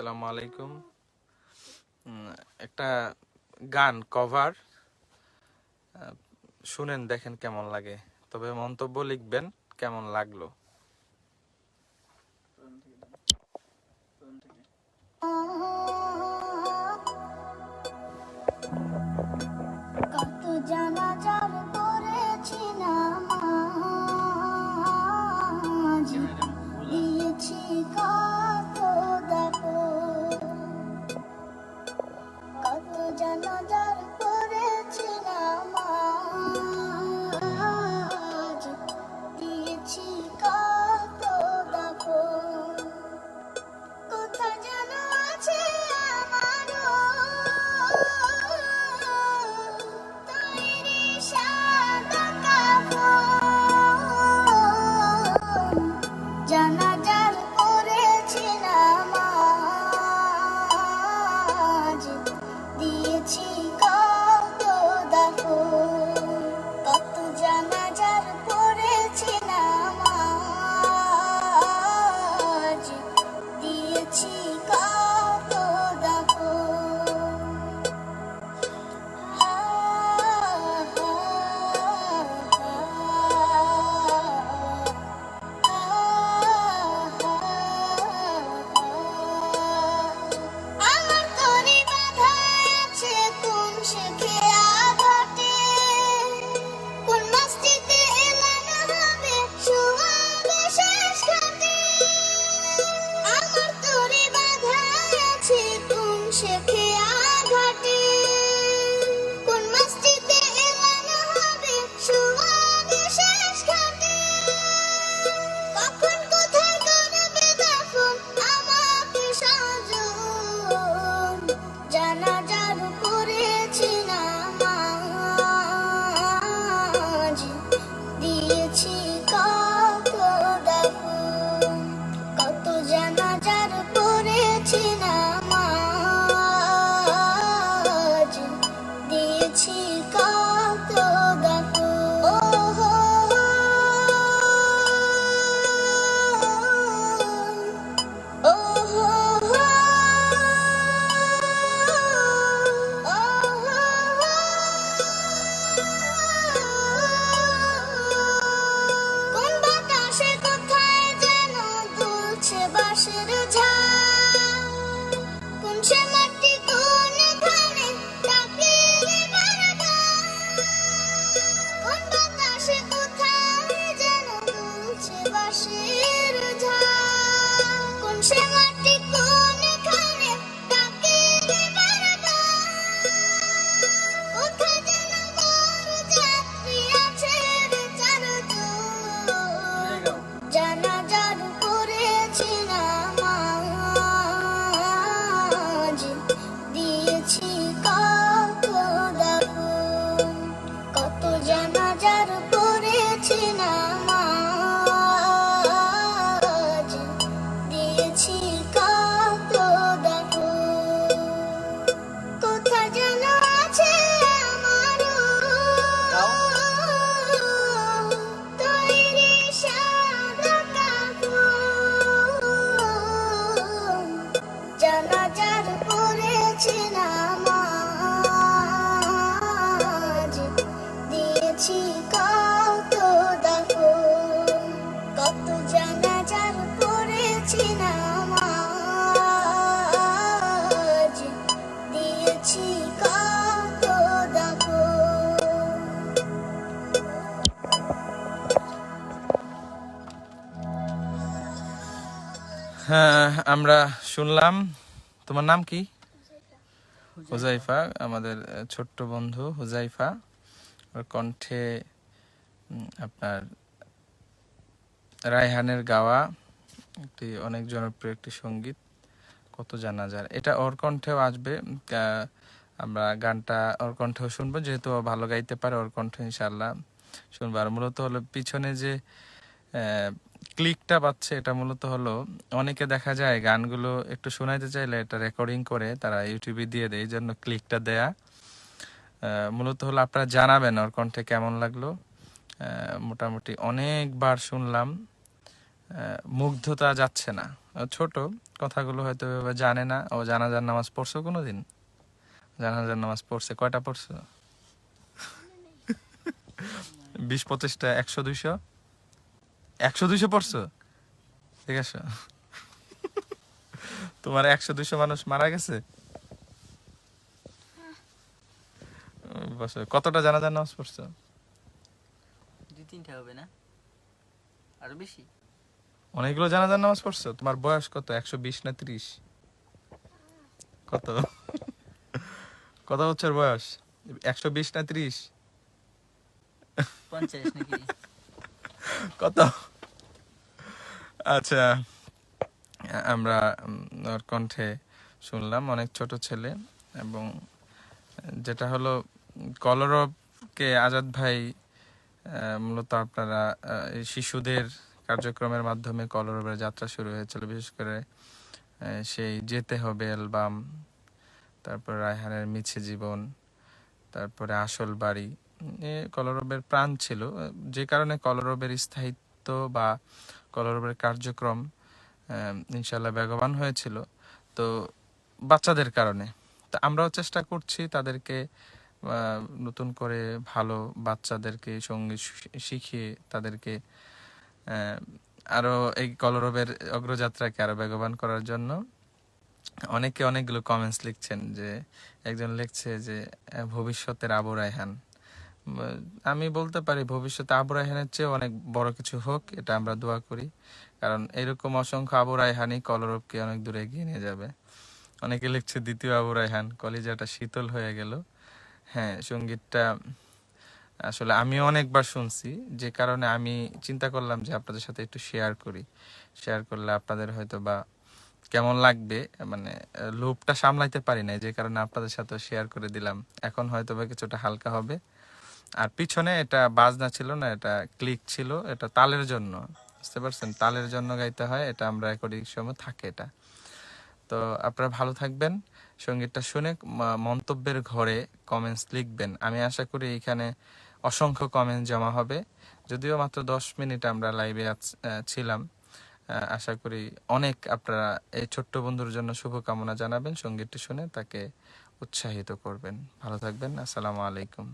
আসসালামু আলাইকুম। একটা গান কভার শুনেন, দেখেন কেমন লাগে, তবে মন্তব্য লিখবেন কেমন লাগলো। কত জানাজার করেছি নামাজ, দিয়েছি কত দাফন। কত জানাজার করেছি নামাজ, দিয়েছি কত দাফন। কোথা যেন আছে আমারও তৈরি সাদা কাফন। জানাজার করেছি নামাজ, দিয়েছি কত দাফন। কত জানাজার করেছি নামাজ, দিয়েছি কত দাফন। আমার তরি বাঁধা আছে কোন শেখে আঘাটে, কোন মসজিদে এলানো হবে সোয়াবে শেষ ঘাটে। আমার তরি বাঁধা আছে কোন শেখে আঘাটে, কোন মসজিদে এলানো হবে সোয়াবে শেষ ঘাটে। কখন কোথায় করবে দাফন আমাকে সাজন, জানাজার করেছি নামাজ, দিয়েছি কত দাফন। কত জানাজার করেছি নামাজ, দিয়েছি কত দাফন। ও হো ও হো কোন বাতাসে কোথায় যেন দুলছে বাঁশের ঝাড়, কোন সে মাটি কোন ঘানে ডাকিলে বারবার। কোন বাতাসে কোথায় যেন দুলছে বাঁশের ঝাড়, কোন সে মাটি কোন ঘানে ডাকিলে বারবার। কোথায় যেন মোর যাত্রী আছে বেচার দূর, জানাজার করেছি নামাজ, দিয়েছি কত দাফন। কত জানাজার করেছি নামাজ, দিয়েছি কত দাফন। কোথা যেন আছে আমারও তৈরি সাদা কাফন। জানাজার করেছি নামাজ, দিয়েছি কত দাফন। কত জানাজার করেছি নামাজ, দিয়েছি কত দাফন। হ্যাঁ, আমরা শুনলাম। তোমার নাম কি? হুজাইফা, আমাদের ছোট্ট বন্ধু হুজাইফা। ওর কণ্ঠে আপনার রায়হানের গাওয়া একটি অনেক জনপ্রিয় একটি সঙ্গীত কত জানাজার, এটা ওর কণ্ঠেও আসবে। আমরা গানটা ওর কণ্ঠেও শুনবো, যেহেতু ও ভালো গাইতে পারে, ওর কণ্ঠে ইনশাল্লাহ শুনবো। আর মূলত হলো পিছনে যে ক্লিকটা পাচ্ছে, এটা মূলত হলো অনেকে দেখা যায় গানগুলো একটু শোনাইতে চাইলে এটা রেকর্ডিং করে তারা ইউটিউবে দিয়ে দেয়, এই জন্য ক্লিকটা দেয়া। মূলত হলো আপনারা জানাবেন ওর কণ্ঠে কেমন লাগলো। মোটামুটি অনেকবার শুনলাম, মুগ্ধতা যাচ্ছে না। ছোট, কথাগুলো হয়তো এভাবে জানে না। ও জানাজার নামাজ পড়ছো কোনোদিন? জানাজার নামাজ পড়ছে, কয়টা পড়ছো? 20-25টা, 100-200? 100-200 পড়ছো? ঠিক আছে, তোমার 100-200 মানুষ মারা গেছে। বছর কতটা জানাজার নামাজ পড়ছো? 2-3টা হবে না, আরো বেশি। অনেকগুলো জানাজার নামাজ পড়ছো। তোমার বয়স কত, 120 না 30? কত কত বছর বয়স? 120 না 30? 50 নাকি? কত? আচ্ছা, আমরা ওর কণ্ঠে শুনলাম অনেক ছোট ছেলে। এবং যেটা হলো কলরবকে আজাদ ভাই মূলত আপনারা এই শিশুদের কার্যক্রমের মাধ্যমে কলরবের যাত্রা শুরু হয়েছিল। বিশেষ করে সেই যেতে হবে অ্যালবাম, তারপর রায়হানের মিছে জীবন, তারপরে আসল বাড়ি, কলরবের প্রাণ ছিল। যে কারণে কলরবের স্থায়িত্ব বা কলরবের কার্যক্রম ইনশাল্লাহ বেগবান হয়েছিল। তো বাচ্চাদের কারণে তা আমরাও চেষ্টা করছি তাদেরকে নতুন করে ভালো বাচ্চাদেরকে সঙ্গীত শিখিয়ে তাদেরকে আরো এই কলরবের অগ্রযাত্রাকে আরো বেগবান করার জন্য। অনেকে অনেকগুলো কমেন্টস লিখছেন। যে একজন লিখছে যে ভবিষ্যতের আবু রায়হান। আমি বলতে পারি ভবিষ্যতে আবু রায়হানের চেয়ে অনেক বড় কিছু হোক, এটা আমরা দোয়া করি। কারণ এরকম অসংখ্য আবু রায়হানই কলরবকে অনেক দূরে এগিয়ে নিয়ে যাবে। অনেকে লিখছে দ্বিতীয় আবু রায়হান, কলিজাটা শীতল হয়ে গেল। হ্যাঁ, সঙ্গীতটা আসলে আমিও অনেকবার শুনছি, যে কারণে আমি চিন্তা করলাম যে আপনাদের সাথে একটু শেয়ার করি। শেয়ার করলে আপনাদের হয়তো বা কেমন লাগবে, মানে লোভটা সামলাইতে পারি না, যে কারণে আপনাদের সাথে শেয়ার করে দিলাম। এখন হয়তো বা কিছুটা হালকা হবে। আর পিছনে এটা বাজনা ছিল না, এটা ক্লিক ছিল, এটা তালের জন্য। বুঝতে পারছেন, তালের জন্য গাইতে হয়, এটা আমরা রেকর্ডিং সময় থাকে এটা। তো আপনারা ভালো থাকবেন। সঙ্গীতটা শুনে মন্তব্যের ঘরে কমেন্টস লিখবেন। আমি আশা করি এখানে অসংখ্য কমেন্ট জমা হবে। যদিও মাত্র 10 মিনিট আমরা লাইভে ছিলাম, আশা করি অনেক আপনারা এই ছোট্ট বন্ধুর জন্য শুভকামনা জানাবেন। সঙ্গীতটি শুনে তাকে উৎসাহিত করবেন। ভালো থাকবেন। আসসালামু আলাইকুম।